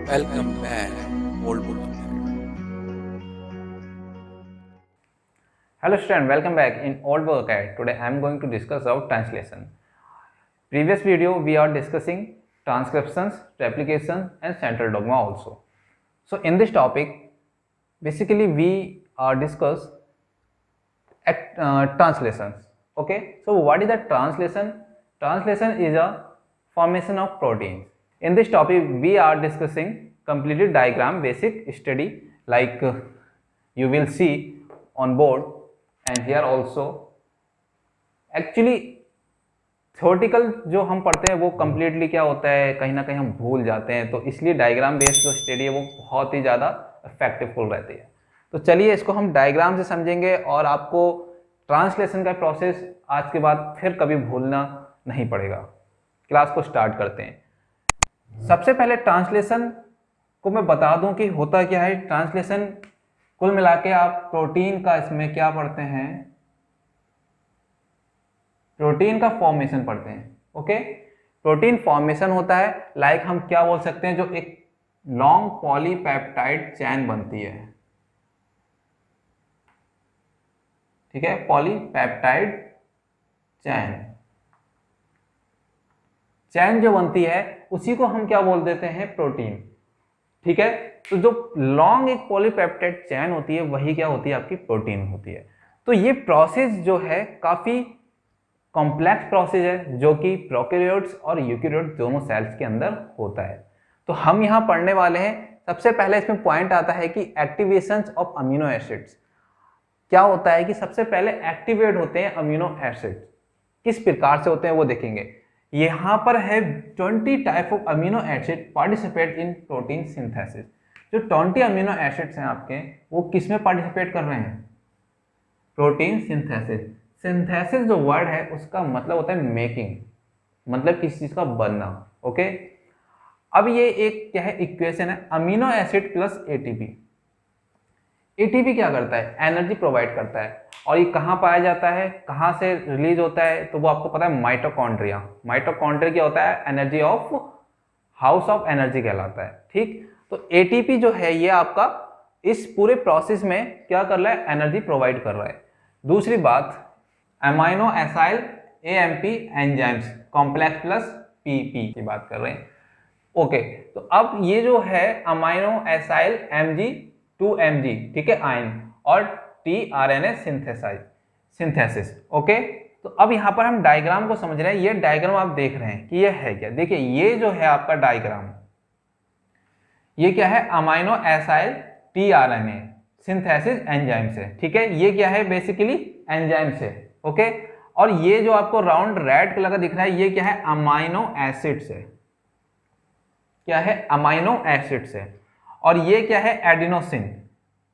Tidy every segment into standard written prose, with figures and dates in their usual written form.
Welcome back, old book nerd. Hello student, welcome back in Old Book Acad. Today I am going to discuss about translation. Previous video we are discussing transcriptions, replications and central dogma also. So in this topic, basically we are discuss translations. Okay, so what is the translation? Translation is a formation of proteins. In this topic we are discussing completed diagram basic study like you will see on board and here also. Actually theoretical जो हम पढ़ते हैं वो completely क्या होता है, कहीं ना कहीं हम भूल जाते हैं, तो इसलिए डायग्राम बेस्ड जो स्टडी है वो बहुत ही ज़्यादा इफेक्टिवफुल रहती है। तो चलिए इसको हम डायग्राम से समझेंगे और आपको ट्रांसलेशन का प्रोसेस आज के बाद फिर कभी भूलना नहीं पड़ेगा। क्लास को स्टार्ट करते हैं। सबसे पहले ट्रांसलेशन को मैं बता दूं कि होता क्या है। ट्रांसलेशन कुल मिला के आप प्रोटीन का इसमें क्या पढ़ते हैं, प्रोटीन का फॉर्मेशन पढ़ते हैं। ओके, प्रोटीन फॉर्मेशन होता है लाइक हम क्या बोल सकते हैं, जो एक लॉन्ग पॉलीपेप्टाइड चेन बनती है, ठीक है, पॉलीपेप्टाइड चैन जो बनती है उसी को हम क्या बोल देते हैं, प्रोटीन। ठीक है, तो जो लॉन्ग एक पॉलीपेप्टाइड चैन होती है वही क्या होती है, आपकी प्रोटीन होती है। तो ये प्रोसेस जो है काफी कॉम्प्लेक्स प्रोसेस है जो कि प्रोकैरियोट्स और यूकैरियोट्स दोनों सेल्स के अंदर होता है। तो हम यहाँ पढ़ने वाले हैं, सबसे पहले इसमें पॉइंट आता है कि एक्टिवेशंस ऑफ अमीनो एसिड्स। क्या होता है कि सबसे पहले एक्टिवेट होते हैं अमीनो एसिड्स, किस प्रकार से होते हैं वो देखेंगे। यहाँ पर है 20 type of amino acid participate in protein synthesis. जो 20 अमीनो एसिड्स हैं आपके, वो किस में पार्टिसिपेट कर रहे हैं, प्रोटीन सिंथेसिस। सिंथेसिस जो वर्ड है उसका मतलब होता है मेकिंग, मतलब किसी चीज का बनना। ओके, अब ये एक क्या है, इक्वेशन है, amino acid plus ATP. ATP क्या करता है, एनर्जी प्रोवाइड करता है, और ये कहाँ पाया जाता है, कहाँ से रिलीज होता है, तो वो आपको पता है, माइटोकॉन्ड्रिया। माइटोकॉन्ड्रिया क्या होता है, energy of house of energy कहलाता है। ठीक, तो एटीपी जो है ये आपका इस पूरे प्रोसेस में क्या कर रहा है, एनर्जी प्रोवाइड कर रहा है। दूसरी बात, amino acyl AMP enzymes complex plus PP की बात कर रहे हैं। ओके, तो अब ये जो है amino acyl MG to MG, ठीक है, आयन, और टीआरएनए सिंथेसिस। ओके, तो अब यहां पर हम डायग्राम को समझ रहे हैं। ये डायग्राम आप देख रहे हैं कि ये है क्या, देखिए ये जो है आपका डायग्राम, ये क्या है, amino acyl tRNA synthesis enzyme से। ठीक है, ये क्या है, बेसिकली एंजाइम से। ओके, और ये जो आपको राउंड रेड कलर का दिख रहा है, ये क्या है, अमाइनो एसिड से। क्या है, अमाइनो एसिड से। और ये क्या है, एडिनोसिन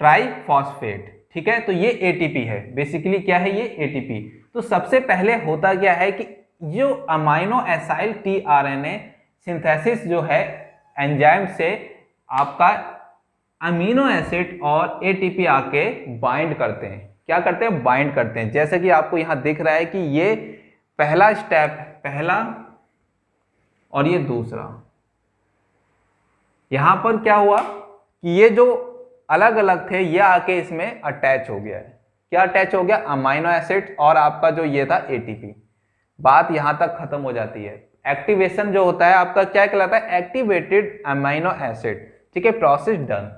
ट्राइफॉस्फेट। ठीक है, तो ये एटीपी है, बेसिकली क्या है, ये एटीपी। तो सबसे पहले होता क्या है कि जो अमाइनो एसाइल टीआरएनए सिंथेसिस जो है एंजाइम से, आपका अमीनो एसिड और एटीपी आके बाइंड करते हैं। क्या करते हैं, बाइंड करते हैं। जैसे कि आपको यहां दिख रहा है कि ये पहला स्टेप, पहला, और ये दूसरा। यहां पर क्या हुआ कि ये जो अलग अलग थे ये आके इसमें अटैच हो गया है। क्या अटैच हो गया, अमाइनो एसिड और आपका जो ये था एटीपी। बात यहां तक खत्म हो जाती है। एक्टिवेशन जो होता है आपका क्या कहलाता है, एक्टिवेटेड अमाइनो एसिड। ठीक है, प्रोसेस डन।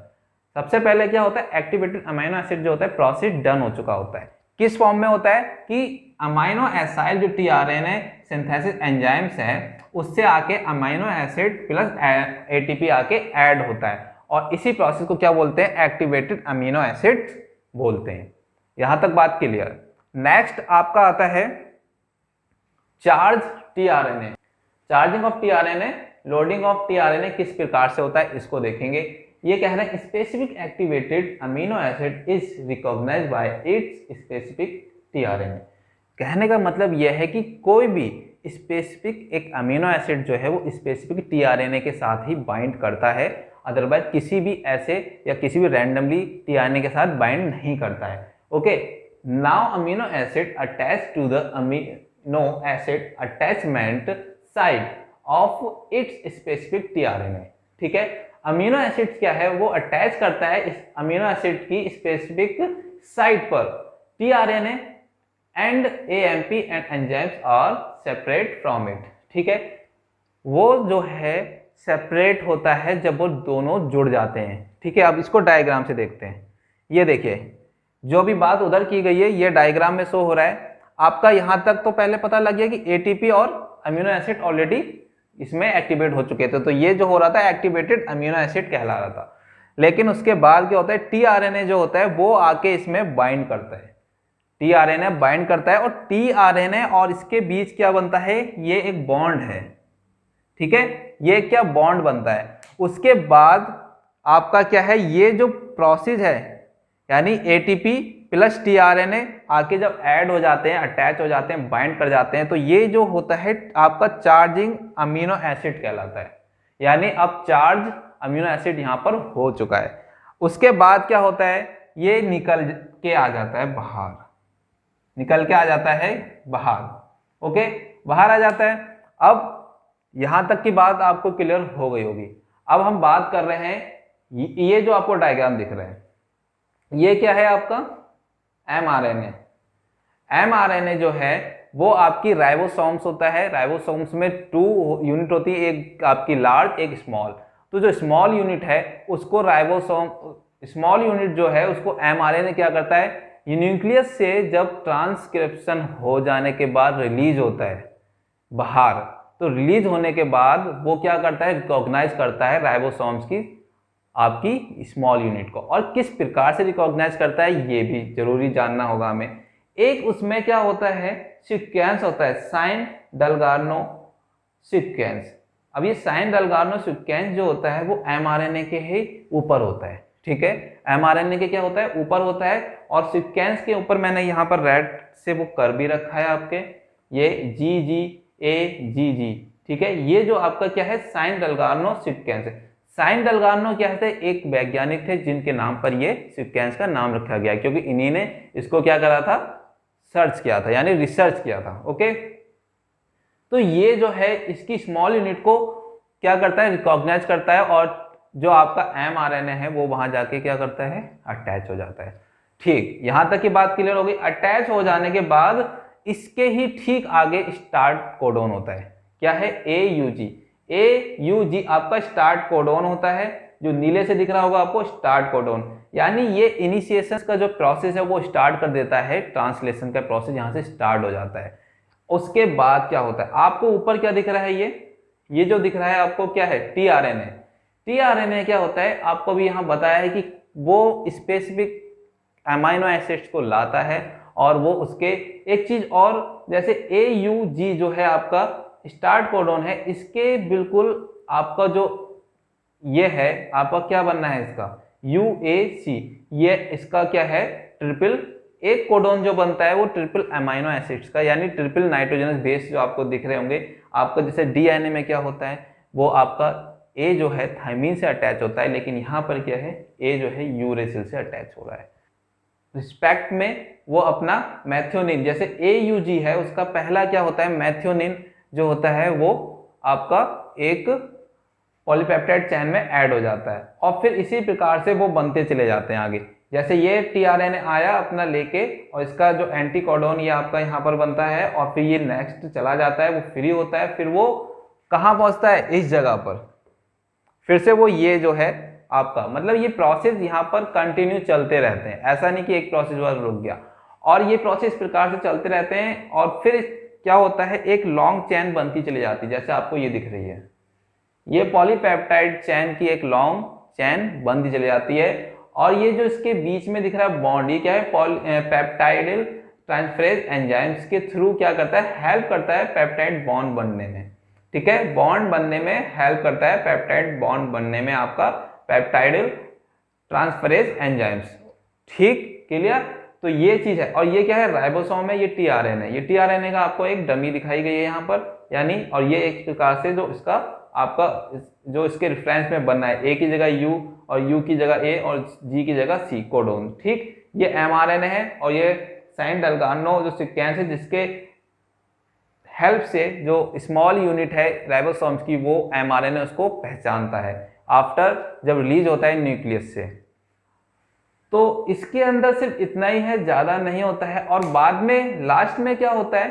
सबसे पहले क्या होता है, एक्टिवेटेड अमाइनो एसिड जो होता है प्रोसेस डन हो चुका होता है। किस फॉर्म में होता है कि अमाइनो एसाइल जो टीआरएनए सिंथेसिस एंजाइम्स है उससे आके अमाइनो एसिड प्लस एटीपी आके ऐड होता है, और इसी प्रोसेस को क्या बोलते हैं, एक्टिवेटेड अमीनो एसिड बोलते हैं। यहां तक बात क्लियर। नेक्स्ट आपका आता है charge tRNA. Charging of tRNA, loading of tRNA किस प्रकार से होता है इसको देखेंगे। ये कह रहे हैं specific activated amino acid is recognised by its specific tRNA. कहने का मतलब यह है कि कोई भी स्पेसिफिक एक अमीनो एसिड जो है वो स्पेसिफिक टीआरएनए के साथ ही बाइंड करता है, अदरवाइज किसी भी ऐसे या किसी भी रैंडमली टीआरएनए के साथ बाइंड नहीं करता है। Okay, now amino acid attach to the amino acid attachment site of its specific tRNA. ठीक है, अमीनो एसिड क्या है, वो अटैच करता है इस अमीनो एसिड की स्पेसिफिक साइट पर। TRNA and AMP and enzymes are separate from it. ठीक है, वो जो है सेपरेट होता है जब वो दोनों जुड़ जाते हैं। ठीक है, अब इसको डायग्राम से देखते हैं। ये देखिए, जो भी बात उधर की गई है ये डायग्राम में शो हो रहा है आपका। यहां तक तो पहले पता लग गया कि एटीपी और अमीनो एसिड ऑलरेडी इसमें एक्टिवेट हो चुके थे, तो ये जो हो रहा था एक्टिवेटेड अमीनो एसिड कहला रहा था। लेकिन उसके बाद क्या होता है, टीआरएनए जो होता है वो आके इसमें बाइंड करता है। टीआरएनए बाइंड करता है और टीआरएनए और इसके बीच क्या बनता है, ये एक बॉन्ड है। ठीक है, ये क्या बॉन्ड बनता है। उसके बाद आपका क्या है, ये जो प्रोसेस है यानी एटीपी प्लस टीआरएनए आके जब ऐड हो जाते हैं, अटैच हो जाते हैं, बाइंड कर जाते हैं, तो ये जो होता है आपका चार्जिंग अमीनो एसिड कहलाता है। यानी अब चार्ज अमीनो एसिड यहां पर हो चुका है। उसके बाद क्या होता है, ये निकल के आ जाता है बाहर, निकल के आ जाता है बाहर। ओके, बाहर आ जाता है। अब यहां तक की बात आपको क्लियर हो गई होगी। अब हम बात कर रहे हैं, ये जो आपको डायग्राम दिख रहा है ये क्या है आपका एमआरएनए। एमआरएनए जो है वो आपकी राइबोसोम्स होता है। राइबोसोम्स में 2 यूनिट होती है, एक आपकी लार्ज एक स्मॉल। तो जो स्मॉल यूनिट है उसको राइबोसोम, स्मॉल यूनिट जो है उसको एमआरएनए क्या करता है, न्यूक्लियस से जब ट्रांसक्रिप्शन हो जाने के बाद रिलीज होता है बाहर, तो रिलीज होने के बाद वो क्या करता है, रिकॉग्नाइज करता है राइबोसोम्स की आपकी स्मॉल यूनिट को। और किस प्रकार से रिकॉग्नाइज करता है ये भी जरूरी जानना होगा हमें। एक उसमें क्या होता है, सीक्वेंस होता है, साइन डलगार्नो सीक्वेंस। अब ये साइन डलगार्नो सीक्वेंस जो होता है वो एमआरएनए के ही ऊपर होता है। ठीक है, एमआरएनए के क्या होता है, ऊपर होता है। और सीक्वेंस के ऊपर मैंने यहाँ पर रेड से वो कर भी रखा है आपके, ये GGAGG। ठीक है, ये जो आपका क्या है साइन डलगार्नो सीक्वेंस है। साइन डलगार्नो क्या है, एक वैज्ञानिक थे जिनके नाम पर ये सीक्वेंस का नाम रखा गया, क्योंकि इन्हीं ने इसको क्या करा था, सर्च किया था, यानी रिसर्च किया था। ओके, तो ये जो है इसकी स्मॉल यूनिट को क्या करता है, रिकॉग्नाइज करता है, और जो आपका एमआरएनए है वो वहां जाके क्या करता है, अटैच हो जाता है। ठीक, यहां तक की बात क्लियर हो गई। अटैच हो जाने के बाद इसके ही ठीक आगे स्टार्ट कोडोन होता है। क्या है, AUG आपका स्टार्ट कोडोन होता है, जो नीले से दिख रहा होगा आपको स्टार्ट कोडोन। यानी ये इनिशिएशन का जो प्रोसेस है वो स्टार्ट कर देता है, ट्रांसलेशन का प्रोसेस यहां से स्टार्ट हो जाता है। उसके बाद क्या होता है, आपको ऊपर क्या दिख रहा है, ये जो दिख रहा है आपको क्या है, टीआरएनए। टीआरएनए क्या होता है, आपको भी यहां बताया है कि वो स्पेसिफिक अमीनो एसिड्स को लाता है, और वो उसके एक चीज और, जैसे AUG जो है आपका स्टार्ट कोडोन है, इसके बिल्कुल आपका जो ये है आपका क्या बनना है इसका UAC, ये इसका क्या है ट्रिपल, एक कोडोन जो बनता है वो ट्रिपल अमीनो एसिड्स का, यानी ट्रिपल नाइट्रोजनस बेस जो आपको दिख रहे होंगे आपका। जैसे डीएनए में क्या होता है, वो आपका A जो है थायमीन से अटैच होता है, लेकिन यहाँ पर क्या है, A जो है यूरेसिल से अटैच हो रहा है। रिस्पेक्ट में वो अपना मैथियोनिन, जैसे AUG है उसका पहला क्या होता है, मैथियोनिन जो होता है वो आपका एक पॉलीपेप्टाइड चेन में ऐड हो जाता है, और फिर इसी प्रकार से वो बनते चले जाते हैं आगे। जैसे ये टीआरएनए आया अपना लेके, और इसका जो एंटी कोडोन ये आपका यहाँ पर बनता है, और फिर ये नेक्स्ट चला जाता है, वो फ्री होता है, फिर वो कहाँ पहुँचता है, इस जगह पर, फिर से वो ये जो है आपका, मतलब ये प्रोसेस यहाँ पर कंटिन्यू चलते रहते हैं। ऐसा नहीं कि एक प्रोसेस बाद रुक गया, और ये प्रोसेस इस प्रकार से चलते रहते हैं, और फिर क्या होता है, एक लॉन्ग चेन बनती चली जाती है, जैसे आपको ये दिख रही है, ये पॉलीपेप्टाइड चेन की एक लॉन्ग चेन बनती चली जाती है। और ये जो इसके बीच में दिख रहा है बॉन्ड, ये क्या है, पेप्टाइडिल ट्रांसफरेज एंजाइम्स के थ्रू क्या करता है, हेल्प करता है पेप्टाइड बॉन्ड बनने में। ठीक है, बॉन्ड बनने में हेल्प करता है, पेप्टाइड बॉन्ड बनने में आपका पेप्टाइडिल ट्रांसफरेज एंजाइम्स। ठीक, क्लियर। तो ये चीज है, और ये क्या है, राइबोसोम है, ये टीआरएनए, ये टीआरएनए का आपको एक डमी दिखाई गई है यहाँ पर, यानी, और ये एक प्रकार से जो इसका आपका जो इसके रेफरेंस में बनना है, A की जगह U और U की जगह A और G की जगह C कोडोन। ठीक, ये mRNA है, और ये साइन डलगार्नो जो सीक्वेंस है जिसके हेल्प से जो स्मॉल यूनिट है राइबोसोम्स की, वो mRNA उसको पहचानता है, आफ्टर जब रिलीज होता है न्यूक्लियस से। तो इसके अंदर सिर्फ इतना ही है, ज़्यादा नहीं होता है। और बाद में लास्ट में क्या होता है,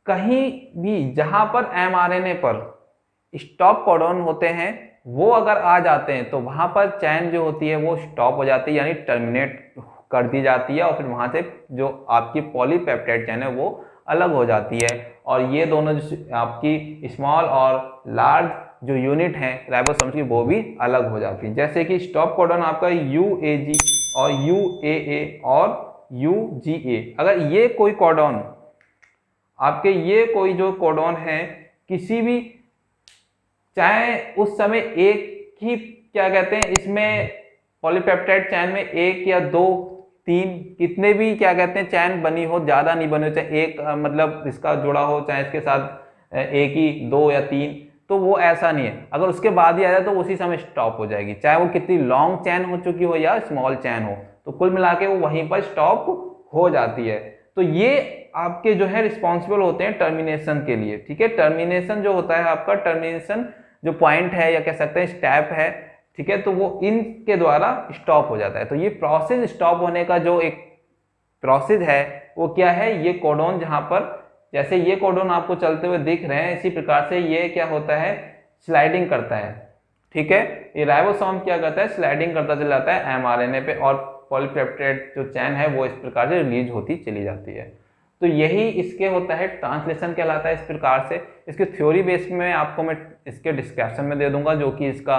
कहीं भी जहां पर mRNA पर स्टॉप कोडॉन होते हैं वो अगर आ जाते हैं तो वहां पर चैन जो होती है वो स्टॉप हो जाती है, यानी टर्मिनेट कर दी जाती है, और फिर वहां से जो आपकी पॉलीपेप्टाइड चैन है वो अलग हो जाती है। और ये दोनों जो आपकी स्मॉल और लार्ज जो यूनिट हैं राइबोसोम्स की वो भी अलग हो जाती है। जैसे कि स्टॉप कोडॉन आपका UAG और UAA और UGA, अगर ये कोई कोडॉन आपके ये कोई जो कोडॉन है किसी भी, चाहे उस समय एक ही क्या कहते हैं इसमें पॉलीपेप्टाइड चैन में एक या दो तीन कितने भी क्या कहते हैं चैन बनी हो, ज्यादा नहीं बने हो, चाहे एक मतलब इसका जुड़ा हो, चाहे इसके साथ एक ही दो या तीन, तो वो ऐसा नहीं है। अगर उसके बाद ही आ जाए तो उसी समय स्टॉप हो जाएगी, चाहे वो कितनी लॉन्ग चैन हो चुकी हो या स्मॉल चैन हो, तो कुल मिला के वो वहीं पर स्टॉप हो जाती है। तो ये आपके जो है रिस्पॉन्सिबल होते हैं टर्मिनेशन के लिए। ठीक है, टर्मिनेशन जो होता है आपका, टर्मिनेशन जो पॉइंट है या कह सकते हैं स्टेप है, ठीक है, तो वो इनके द्वारा स्टॉप हो जाता है। तो ये प्रोसेस स्टॉप होने का जो एक प्रोसेस है वो क्या है, ये कोडॉन जहां पर जैसे ये कोडॉन आपको चलते हुए दिख रहे हैं, इसी प्रकार से ये क्या होता है, स्लाइडिंग करता है। ठीक है, ये राइबोसोम क्या करता है, स्लाइडिंग करता चला जाता है mRNA पे, और पॉलीपेप्टाइड जो चैन है वो इस प्रकार से रिलीज होती चली जाती है। तो यही इसके होता है, ट्रांसलेशन कहलाता है इस प्रकार से। इसके थ्योरी बेस में आपको मैं इसके डिस्कशन में दे दूंगा, जो कि इसका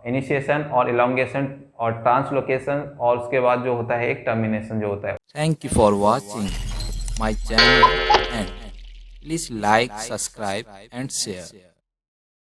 इनिशिएशन और इलोंगेशन और ट्रांसलोकेशन, और उसके बाद जो होता है एक टर्मिनेशन जो होता है। Thank you for watching my channel and please like, subscribe and share.